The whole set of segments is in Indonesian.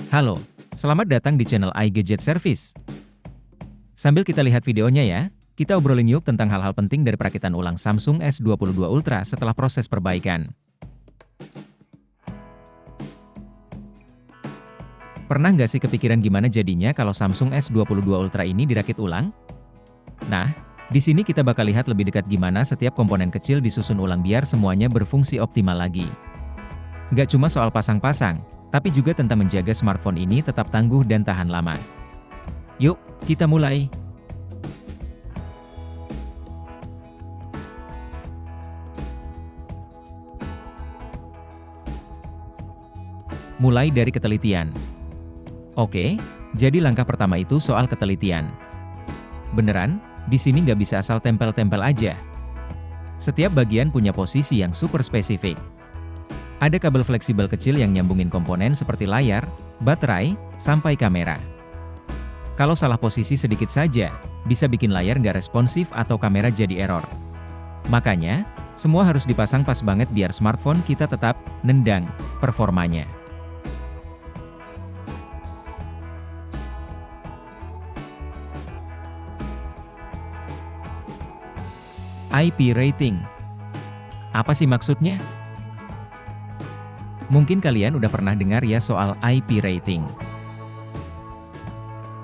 Halo, selamat datang di channel iGadget Service. Sambil kita lihat videonya ya, kita obrolin yuk tentang hal-hal penting dari perakitan ulang Samsung S22 Ultra setelah proses perbaikan. Pernah nggak sih kepikiran gimana jadinya kalau Samsung S22 Ultra ini dirakit ulang? Nah, di sini kita bakal lihat lebih dekat gimana setiap komponen kecil disusun ulang biar semuanya berfungsi optimal lagi. Nggak cuma soal pasang-pasang, tapi juga tentang menjaga smartphone ini tetap tangguh dan tahan lama. Yuk, kita mulai! Mulai dari ketelitian. Oke, jadi langkah pertama itu soal ketelitian. Beneran, di sini nggak bisa asal tempel-tempel aja. Setiap bagian punya posisi yang super spesifik. Ada kabel fleksibel kecil yang nyambungin komponen seperti layar, baterai, sampai kamera. Kalau salah posisi sedikit saja, bisa bikin layar nggak responsif atau kamera jadi error. Makanya, semua harus dipasang pas banget biar smartphone kita tetap nendang performanya. IP rating. Apa sih maksudnya? Mungkin kalian udah pernah dengar ya soal IP rating.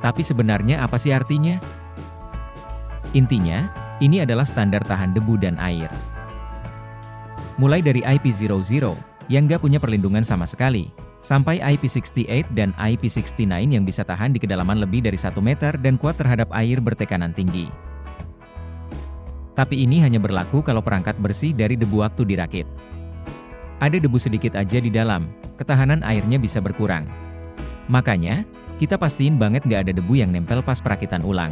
Tapi sebenarnya apa sih artinya? Intinya, ini adalah standar tahan debu dan air. Mulai dari IP00, yang nggak punya perlindungan sama sekali, sampai IP68 dan IP69 yang bisa tahan di kedalaman lebih dari 1 meter dan kuat terhadap air bertekanan tinggi. Tapi ini hanya berlaku kalau perangkat bersih dari debu waktu dirakit. Ada debu sedikit aja di dalam, ketahanan airnya bisa berkurang. Makanya, kita pastiin banget nggak ada debu yang nempel pas perakitan ulang.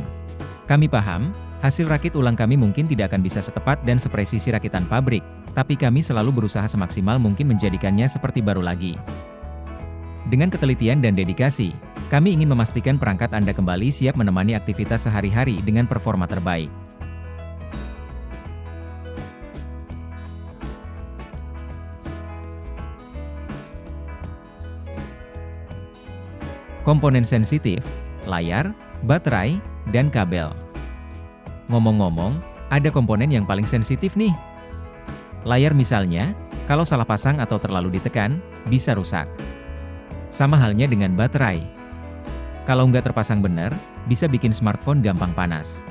Kami paham, hasil rakit ulang kami mungkin tidak akan bisa setepat dan sepresisi rakitan pabrik, tapi kami selalu berusaha semaksimal mungkin menjadikannya seperti baru lagi. Dengan ketelitian dan dedikasi, kami ingin memastikan perangkat Anda kembali siap menemani aktivitas sehari-hari dengan performa terbaik. Komponen sensitif, layar, baterai, dan kabel. Ngomong-ngomong, ada komponen yang paling sensitif nih. Layar misalnya, kalau salah pasang atau terlalu ditekan, bisa rusak. Sama halnya dengan baterai. Kalau nggak terpasang benar, bisa bikin smartphone gampang panas.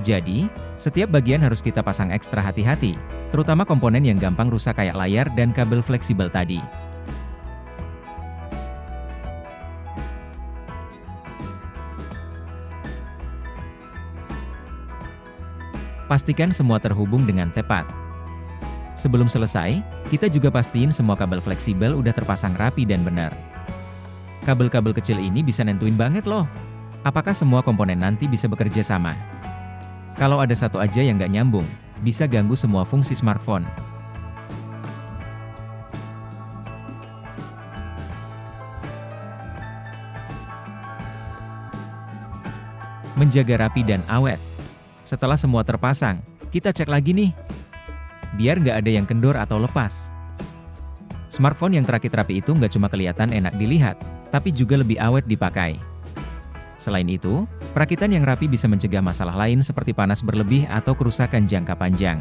Jadi, setiap bagian harus kita pasang ekstra hati-hati, terutama komponen yang gampang rusak kayak layar dan kabel fleksibel tadi. Pastikan semua terhubung dengan tepat. Sebelum selesai, kita juga pastiin semua kabel fleksibel udah terpasang rapi dan benar. Kabel-kabel kecil ini bisa nentuin banget loh, apakah semua komponen nanti bisa bekerja sama. Kalau ada satu aja yang nggak nyambung, bisa ganggu semua fungsi smartphone. Menjaga rapi dan awet. Setelah semua terpasang, kita cek lagi nih. Biar nggak ada yang kendor atau lepas. Smartphone yang terakit rapi itu nggak cuma kelihatan enak dilihat, tapi juga lebih awet dipakai. Selain itu, perakitan yang rapi bisa mencegah masalah lain seperti panas berlebih atau kerusakan jangka panjang.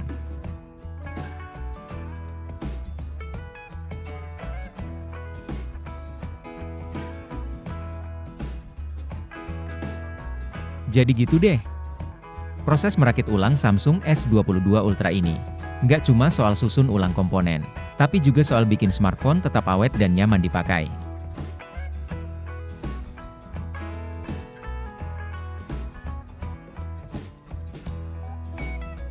Jadi gitu deh. Proses merakit ulang Samsung S22 Ultra ini, nggak cuma soal susun ulang komponen, tapi juga soal bikin smartphone tetap awet dan nyaman dipakai.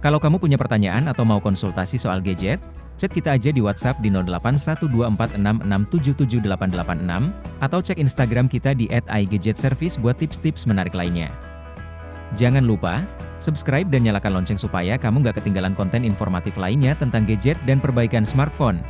Kalau kamu punya pertanyaan atau mau konsultasi soal gadget, chat kita aja di WhatsApp di 081246677886, atau cek Instagram kita di @iGadgetService buat tips-tips menarik lainnya. Jangan lupa, subscribe dan nyalakan lonceng supaya kamu nggak ketinggalan konten informatif lainnya tentang gadget dan perbaikan smartphone.